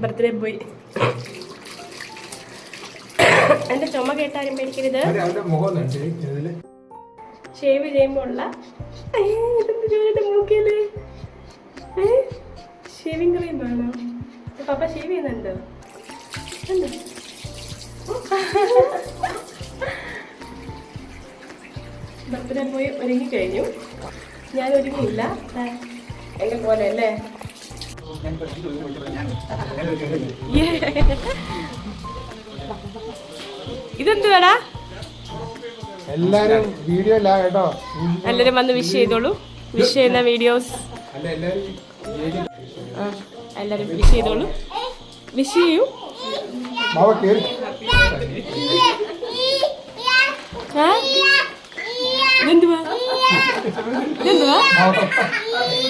Birthday boy. എന്റെ ചുമ കേട്ടാരും പേടിക്കരുത്. Shave ചെയ്യുമ്പോ ഉള്ള മൂക്കില് ഷേവിങ് ക്രീം വേണോ? പപ്പ ഷേവ് ചെയ്യുന്നുണ്ടോ? ബർത്ത്ഡേ പോയി ഒരുങ്ങി കഴിഞ്ഞു. ഞാൻ ഒരുങ്ങിയില്ല, എന്നെ പോലെ അല്ലേ. ഇതെന്തുവാടാ? എല്ലാരും വീഡിയോ ഇല്ല കേട്ടോ. എല്ലാരും വന്ന് വിഷ് ചെയ്തോളൂ. വിഷ് ചെയ്യുന്ന വീഡിയോസ് എല്ലാരും വിഷ് ചെയ്തോളൂ. വിഷ് ചെയ്യൂ. ഇതെന്തുവാ?